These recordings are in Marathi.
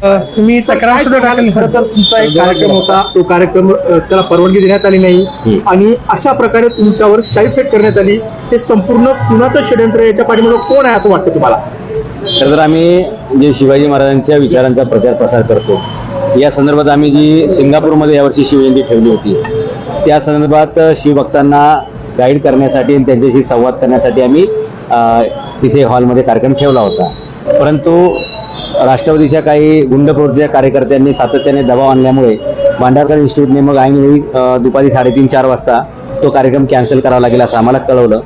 तुम्ही तक्रार सुद्धा टाकली. खरं तर तुमचा एक कार्यक्रम होता, तो कार्यक्रम त्याला परवानगी देण्यात आली नाही आणि अशा प्रकारे तुमच्यावर शाईफेक करण्यात आली. हे संपूर्ण कुणाचं षडयंत्र, याच्या पाठीमागे कोण आहे असं वाटतं तुम्हाला? खरं तर आम्ही जे शिवाजी महाराजांच्या विचारांचा प्रचार प्रसार करतो, या संदर्भात आम्ही जी सिंगापूरमध्ये यावर्षी शिवजयंती ठेवली होती, त्या संदर्भात शिवभक्तांना गाईड करण्यासाठी आणि त्यांच्याशी संवाद करण्यासाठी आम्ही तिथे हॉलमध्ये कार्यक्रम ठेवला होता. परंतु राष्ट्रवादीच्या काही गुंड प्रवृत्तीच्या कार्यकर्त्यांनी सातत्याने दबाव आणल्यामुळे भांडारकर इन्स्टिट्यूटने मग ऐनवेळी दुपारी 3:30-4 वाजता तो कार्यक्रम कॅन्सल करावा लागेल असं आम्हाला कळवलं.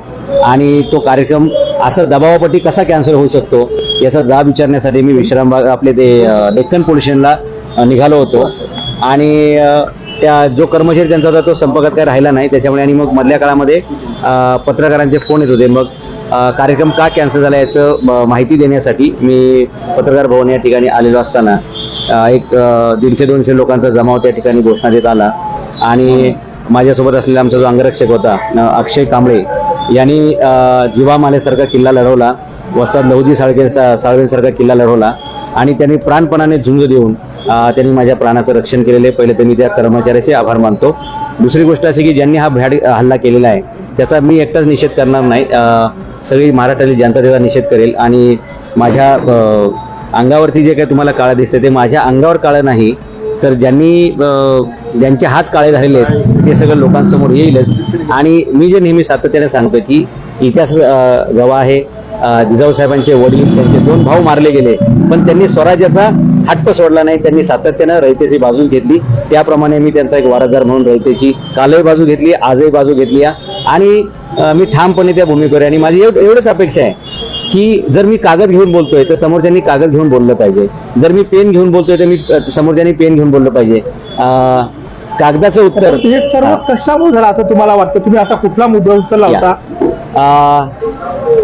आणि तो कार्यक्रम असं दबावापोटी कसा कॅन्सल होऊ शकतो याचा जाब विचारण्यासाठी मी विश्रामबाग आपले ते डेक्कन पोलीस स्टेशनला निघालो होतो. आणि त्या जो कर्मचारी त्यांचा होता तो संपर्कात काही राहिला नाही त्याच्यामुळे. आणि मग मधल्या काळामध्ये पत्रकारांचे फोन येत होते. मग कार्यक्रम का कॅन्सल झाला याचं माहिती देण्यासाठी मी पत्रकार भवन या ठिकाणी आलेलो असताना एक 150-200 लोकांचा जमाव त्या ठिकाणी घोषणा देत आला. आणि माझ्यासोबत असलेला आमचा जो अंगरक्षक होता अक्षय कांबळे यांनी जीवामालेसारखा किल्ला लढवला, वस्ताद लहुजी साळवेंसारखा किल्ला लढवला आणि त्यांनी प्राणपणाने झुंज देऊन त्यांनी माझ्या प्राणाचं रक्षण केलेले. पहिले तर मी त्या कर्मचाऱ्याचे आभार मानतो. दुसरी गोष्ट अशी की ज्यांनी हा भ्याड हल्ला केलेला आहे त्याचा मी एकटाच निषेध करणार नाही, सगळी महाराष्ट्रातील जनता त्याचा निषेध करेल. आणि माझ्या अंगावरती जे काही तुम्हाला काळं दिसते ते माझ्या अंगावर काळं नाही, तर ज्यांचे हात काळे झालेले आहेत ते सगळं लोकांसमोर येईलच. आणि मी जे नेहमी सातत्याने सांगतो की इतिहास गवाह आहे, जिजाऊ साहेबांचे वडील, त्यांचे 2 भाऊ मारले गेले पण त्यांनी स्वराज्याचा हट्ट सोडला नाही. त्यांनी सातत्यानं रयतेची बाजू घेतली. त्याप्रमाणे मी त्यांचा एक वारसदार म्हणून रयतेची कालही बाजू घेतली, आजही बाजू घेतली आणि मी ठामपणे त्या भूमिकेवर आहे. आणि माझी एवढंच अपेक्षा आहे की जर मी कागद घेऊन बोलतोय तर समोरच्यांनी कागद घेऊन बोललं पाहिजे. जर मी पेन घेऊन बोलतोय तर मी समोरच्यांनी पेन घेऊन बोललं पाहिजे. कागदाचं उत्तर हे सर्व कशामुळे झालं असं तुम्हाला वाटतं? तुम्ही असा कुठला मुद्दा उचलला होता?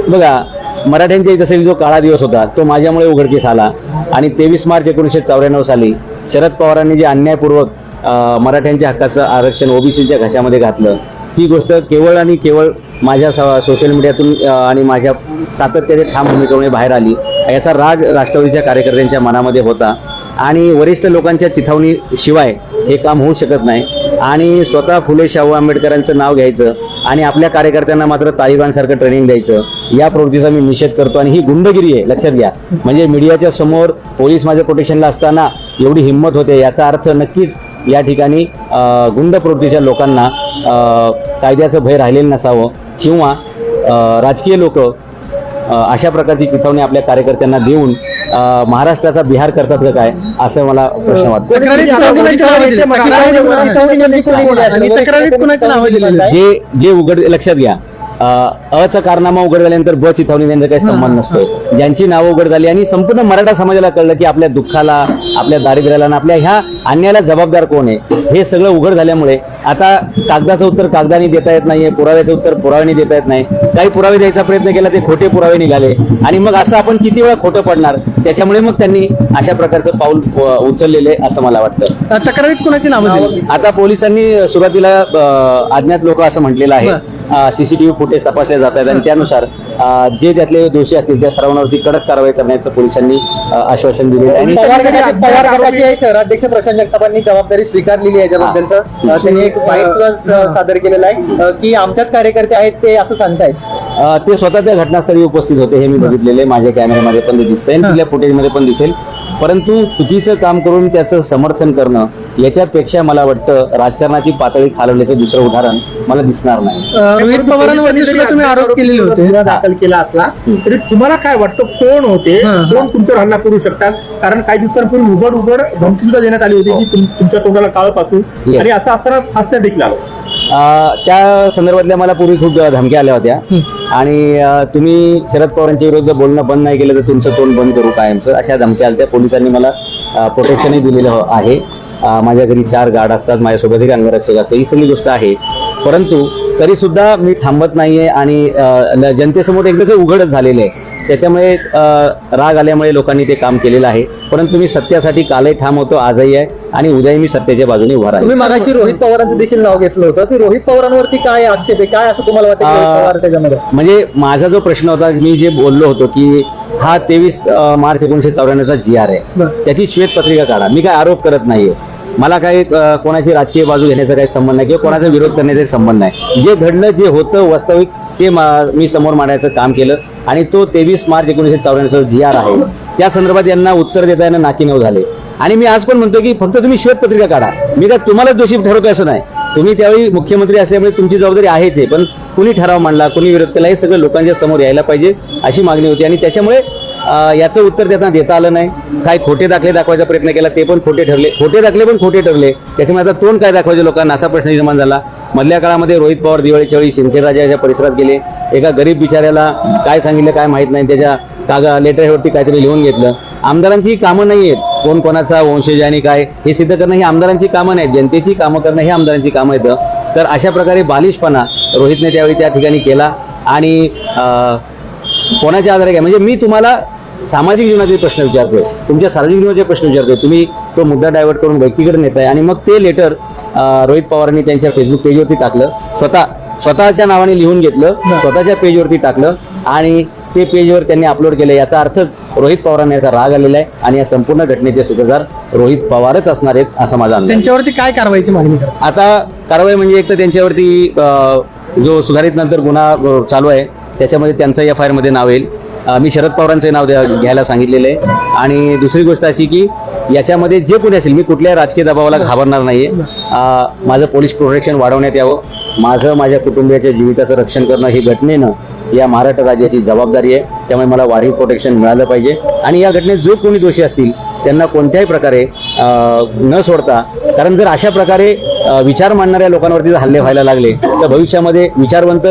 बघा, मराठ्यांच्या इतिहासातील जो काळा दिवस होता तो माझ्यामुळे उघडकीस आला. आणि 23 मार्च 1994 साली शरद पवारांनी जे अन्यायपूर्वक मराठ्यांच्या हक्काचं आरक्षण ओबीसीच्या घशामध्ये घातलं, ही गोष्ट केवळ आणि केवळ माझ्या सोशल मीडियातून आणि माझ्या सातत्याने ठाम भूमिकेमुळे बाहेर आली. याचा राग राष्ट्रवादीच्या कार्यकर्त्यांच्या मनामध्ये होता आणि वरिष्ठ लोकांच्या चिथावणी शिवाय हे काम होऊ शकत नाही. आणि स्वतः फुले शाहू आंबेडकरांचं नाव घ्यायचं आणि आपल्या कार्यकर्त्यांना मात्र तालिबानसारखं ट्रेनिंग द्यायचं, या प्रवृत्तीचा मी निषेध करतो. आणि ही गुंडगिरी आहे, लक्षात घ्या. म्हणजे मीडियाच्या समोर पोलीस माझ्या प्रोटेक्शनला असताना एवढी हिंमत होते, याचा अर्थ नक्कीच या ठिकाणी गुंड प्रवृत्तीच्या लोकांना कायद्याचं भय राहिलेलं नसावं किंवा राजकीय लोक अशा प्रकारची चिथावणी आपल्या कार्यकर्त्यांना देऊन महाराष्ट्राचा बिहार करतात का काय, असं मला प्रश्न वाटतो. जे उघड, लक्षात घ्या, अचा कारनामा उघड झाल्यानंतर ब चिथावणी देण्याचा काही संबंध नसतो. ज्यांची नावं उघड झाली आणि संपूर्ण मराठा समाजाला कळलं की आपल्या दुःखाला, आपल्या दारिद्र्याला आणि आपल्या ह्या अन्यायाला जबाबदार कोण आहे, हे सगळं उघड झाल्यामुळे आता कागदाचं उत्तर कागदाने देता येत नाहीये, पुराव्याचं उत्तर पुराव्याने देता येत नाही. काही पुरावे द्यायचा प्रयत्न केला ते खोटे पुरावे निघाले आणि मग असं आपण किती वेळा खोटं पडणार. त्याच्यामुळे मग त्यांनी अशा प्रकारचं पाऊल उचललेले असं मला वाटतं. तक्रारीत कोणाची नावं? आता पोलिसांनी सुरुवातीला अज्ञात लोक असं म्हटलेलं आहे. सीसीटीव्ही फुटेज तपासले जात आहेत आणि त्यानुसार जे त्यातले दोषी असतील त्या सर्वांवरती कडक कारवाई करण्याचं पोलिसांनी आश्वासन दिले. आणि पवार गटाचे शहराध्यक्ष प्रशांत जगतापांनी जबाबदारी स्वीकारलेली आहे. याच्याबद्दल त्यांनी एक माहिती सादर केलेला आहे की आमच्याच कार्यकर्ते आहेत ते असं सांगतायत. ते स्वतः त्या घटनास्थळी उपस्थित होते, हे मी बघितलेले. माझ्या कॅमेऱ्यामध्ये पण दिसतंय, तिथल्या फुटेजमध्ये पण दिसेल. परंतु चुकीचं काम करून त्याचं समर्थन करणं याच्यापेक्षा मला वाटतं राजकारणाची पातळी खालवण्याचं दुसरं उदाहरण मला दिसणार नाही. रोहित पवारांवरती सुद्धा तुम्ही आरोप केलेले होते. दाखल केला असला तरी तुम्हाला काय वाटतं, कोण होते, कोण तुमच्यावर हल्ला करू शकतात? कारण काही दिवसांपूर्वी उघड धमकी सुद्धा देण्यात आली होती की तुमच्या तोंडाला काळं पासून, आणि असं असताना हसण्यात देखील आलं. त्या संदर्भातल्या मला पूर्वी खूप धमक्या आल्या होत्या. आणि तुम्ही शरद पवारांच्या विरुद्ध बोलणं बंद नाही केलं तर तुमचं तोंड बंद करू कायमचं, अशा धमक्या आल्या. पोलिसांनी मला प्रोटेक्शनही दिलेलं आहे. माझ्या घरी 4 गार्ड असतात, माझ्यासोबत एक अंगरक्षक असतं, ही सगळी गोष्ट आहे. परंतु तरी सुद्धा मी थांबत नाहीये आणि जनतेसमोर एकदाच उघडच झालेलं आहे. त्याच्यामुळे राग आल्यामुळे लोकांनी ते काम केलेलं आहे. परंतु मी सत्यासाठी कालही ठाम होतो, आजही आहे आणि उद्याही मी सत्याच्या बाजूने उभा राहील. तुम्ही मगाशी रोहित पवारांचं देखील नाव घेतलं होतं, की रोहित पवारांवरती काय आक्षेप आहे, काय असं तुम्हाला वाटतं रोहित पवार त्याच्यामध्ये? म्हणजे माझा जो प्रश्न होता, मी जे बोललो होतो की हा 23 मार्च 1994चा GR आहे, त्याची श्वेतपत्रिका काढा. मी काय आरोप करत नाहीये, मला काही कोणाची राजकीय बाजू घेण्याचा काही संबंध नाही किंवा कोणाचा विरोध करण्याचा संबंध नाही. जे घडलं, जे होतं वास्तविक, ते मी समोर मांडायचं काम केलं आणि तो 23 मार्च 1994चा GR आहे. त्या संदर्भात यांना उत्तर देता येणं नाकीनऊ झाले आणि मी आज पण म्हणतो की फक्त तुम्ही श्वेतपत्रिका काढा. मी काय तुम्हालाच दोषी ठरवतो असं नाही. तुम्ही त्यावेळी मुख्यमंत्री असल्यामुळे तुमची जबाबदारी आहेच आहे, पण कुणी ठराव मांडला, कुणी विरोध केला, हे सगळं लोकांच्या समोर यायला पाहिजे अशी मागणी होती आणि त्याच्यामुळे याचं उत्तर त्यांना देता आलं नाही. काही खोटे दाखले दाखवायचा प्रयत्न केला, ते पण खोटे ठरले. खोटे दाखले पण खोटे ठरले. त्याच्यामुळे आता तोंड काय दाखवायचे लोकांना, असा प्रश्न निर्माण झाला. मधल्या काळामध्ये रोहित पवार दिवाळीच्या वेळी शिंदखेडराजाच्या परिसरात गेले. एका गरीब बिचाऱ्याला काय सांगितलं काय माहित नाही, त्याच्या लेटरवरती काहीतरी लिहून घेतलं. आमदारांची कामं नाही आहेत कोण कोणाचा वंशज आणि काय हे सिद्ध करणं ही आमदारांची कामं नाहीत. जनतेची कामं करणं ही आमदारांची कामं येतं. तर अशा प्रकारे बालिशपणा रोहितने त्यावेळी त्या ठिकाणी केला आणि कोणाच्या आधारे काय, म्हणजे मी तुम्हाला सामाजिक जीवनाचे प्रश्न विचारतोय, तुमच्या सार्वजनिक जीवनाचे प्रश्न विचारतोय, तुम्ही तो मुद्दा डायव्हर्ट करून व्यक्तीकडे नेताय आणि मग ते लेटर रोहित पवारांनी त्यांच्या फेसबुक पेजवरती टाकलं, स्वतःच्या नावाने लिहून घेतलं, स्वतःच्या पेजवरती टाकलं आणि ते पेजवर त्यांनी अपलोड केलं. याचा अर्थ रोहित पवारांना याचा राग आलेला आहे आणि या संपूर्ण घटनेचे सूत्रधार रोहित पवारच असणार आहेत असा माझा अंदाज. त्यांच्यावरती काय कारवाईची मागणी करा? आता कारवाई म्हणजे एक तर त्यांच्यावरती जो सुधारित नंतर गुन्हा चालू आहे त्याच्यामध्ये त्यांचं FIR मध्ये नाव येईल. मी शरद पवारांचे नाव घ्यायला सांगितलेलं आहे आणि दुसरी गोष्ट अशी की याच्यामध्ये जे कोणी असेल, मी कुठल्याही राजकीय दबावाला घाबरणार नाहीये. माझं पोलीस प्रोटेक्शन वाढवण्यात यावं, माझ्या कुटुंबियाच्या जीविताचं रक्षण करणं ही घटनेनं या महाराष्ट्र राज्याची जबाबदारी आहे. त्यामुळे मला वाढीव प्रोटेक्शन मिळालं पाहिजे आणि या घटनेत जो कोणी दोषी असतील त्यांना कोणत्याही प्रकारे न सोडता, कारण जर अशा प्रकारे विचार मांडणाऱ्या लोकांवरती जर हल्ले व्हायला लागले तर भविष्यामध्ये विचारवंत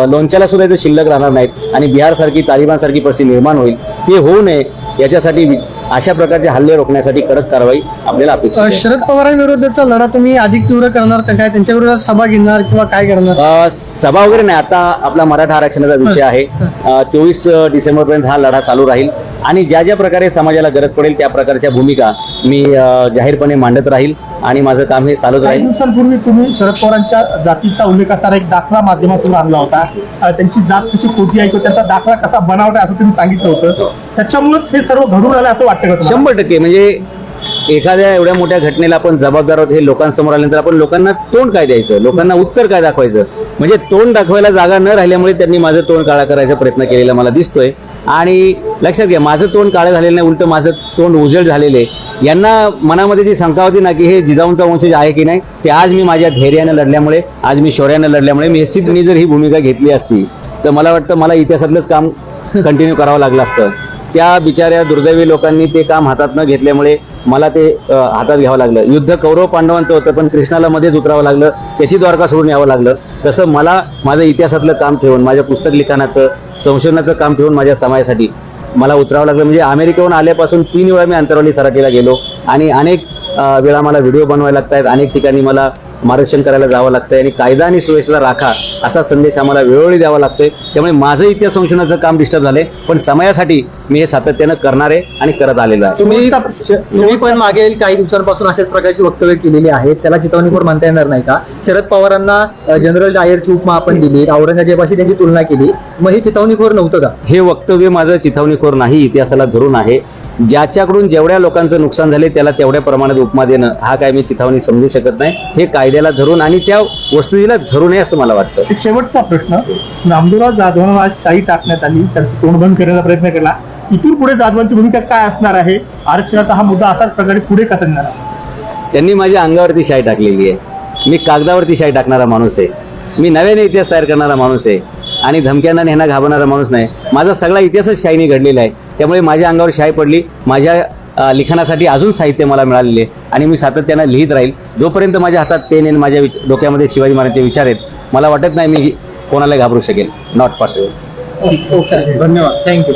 लोणच्याला सुद्धा इथे शिल्लक राहणार नाहीत आणि बिहारसारखी तालिबानसारखी परिस्थिती निर्माण होईल. ते होऊ नये याच्यासाठी अशा प्रकारचे हल्ले रोखण्यासाठी कडक कारवाई आपल्याला अपेक्षित आहे. शरद पवारांविरोधाचा लढा तुम्ही अधिक तीव्र करणार का काय? त्यांच्या विरोधात सभा घेणार किंवा काय करणार? सभा वगैरे नाही. आता आपला मराठा आरक्षणाचा विषय आहे. 24 डिसेंबरपर्यंत हा लढा चालू राहील आणि ज्या ज्या प्रकारे समाजाला गरज पडेल त्या प्रकारच्या भूमिका मी जाहीरपणे मांडत राहील आणि माझं काम हे चालूच काही राहील. दिवसांपूर्वी तुम्ही शरद पवारांच्या जातीचा उल्लेख असणारा एक दाखला माध्यमातून आणला होता. त्यांची जात कशी खोटी आहे किंवा त्यांचा दाखला कसा बनावटा असं तुम्ही सांगितलं होतं. त्याच्यामुळेच हे सर्व घडून आलं असं वाटतं का? 100% म्हणजे एखाद्या एवढ्या मोठ्या घटनेला आपण जबाबदार आहोत हे लोकांसमोर आल्यानंतर आपण लोकांना तोंड काय द्यायचं, लोकांना उत्तर काय दाखवायचं, म्हणजे तोंड दाखवायला जागा न राहिल्यामुळे त्यांनी माझं तोंड काळा करायचा प्रयत्न केलेला मला दिसतोय. आणि लक्षात घ्या, माझं तोंड काळं झालेलं नाही, उलट माझं तोंड उजळ झालेलं आहे. यांना मनामध्ये जी शंका होती ना की हे जिजाऊंचा वंशज आहे की नाही, ते आज मी माझ्या धैर्यानं लढल्यामुळे, आज मी शौर्यानं लढल्यामुळे, मी निश्चितपणे जर ही भूमिका घेतली असती तर मला वाटतं मला इतिहासातलंच काम कंटिन्यू करावं लागलं असतं. त्या बिचाऱ्या दुर्दैवी लोकांनी ते काम हातात न घेतल्यामुळे मला ते हातात घ्यावं लागलं. युद्ध कौरव पांडवांचं होतं पण कृष्णाला मध्येच उतरावं लागलं, त्याची द्वारका सोडून यावं लागलं. तसं मला माझं इतिहासातलं काम ठेवून, माझ्या पुस्तक लिखाणाचं संशोधनाचं काम ठेवून माझ्या समाजासाठी मला उतरावं लागलं. म्हणजे अमेरिकेहून आल्यापासून 3 वेळा मी अंतरवली सराटीला गेलो आणि अनेक वेळा मला व्हिडिओ बनवायला लागतात, अनेक ठिकाणी मला मार्गदर्शन करायला जावं लागतंय आणि कायदा आणि सुव्यवस्था राखा असा संदेश आम्हाला वेळोवेळी द्यावा लागतोय. त्यामुळे माझं इतिहास संशोधनाचं काम डिस्टर्ब झालंय, पण समाजासाठी मी हे सातत्यानं करणार आहे आणि करत आलेलो आहे. तुम्ही पण मागील काही दिवसांपासून अशाच प्रकारची वक्तव्य केलेली आहेत, त्याला चिथावणीखोर मानता येणार नाही का? शरद पवारांना जनरल डायरची उपमा आपण दिली, औरंगजेबाशी त्यांची तुलना केली, मग हे चिथावणीखोर नव्हतं का? हे वक्तव्य माझं चिथावणीखोर नाही, इतिहासाला धरून आहे. ज्याच्याकडून जेवढ्या लोकांचं नुकसान झाले त्याला तेवढ्या प्रमाणात उपमा देणं हा काय मी चिथावणी समजू शकत नाही. हे कायद्याला धरून आणि त्या वस्तुस्थितीला धरून आहे असं मला वाटतं. एक शेवटचा प्रश्न, नामदेवराव जाधवांना आज शाही टाकण्यात आली, त्यांचं तोंड बंद करण्याचा प्रयत्न केला. इथून पुढे जाधवांची भूमिका काय असणार आहे? आरक्षणाचा हा मुद्दा असाच प्रकारे पुढे कसा येणार आहे? त्यांनी माझ्या अंगावरती शाई टाकलेली आहे. मी कागदावरती शाई टाकणारा माणूस आहे. मी नव्याने इतिहास तयार करणारा माणूस आहे आणि धमक्यांना ह्यांना घाबरणारा माणूस नाही. माझा सगळा इतिहासच शाईने घडलेला आहे. त्यामुळे माझ्या अंगावर शाई पडली. माझ्या लिखाणासाठी अजून साहित्य मला मिळालेले आणि मी सातत्यानं लिहित राहील. जोपर्यंत माझ्या हातात पेन येईल, माझ्या डोक्यामध्ये शिवाजी महाराजांचे विचार आहेत, मला वाटत नाही मी कोणाला घाबरू शकेल. Not possible. धन्यवाद. थँक्यू.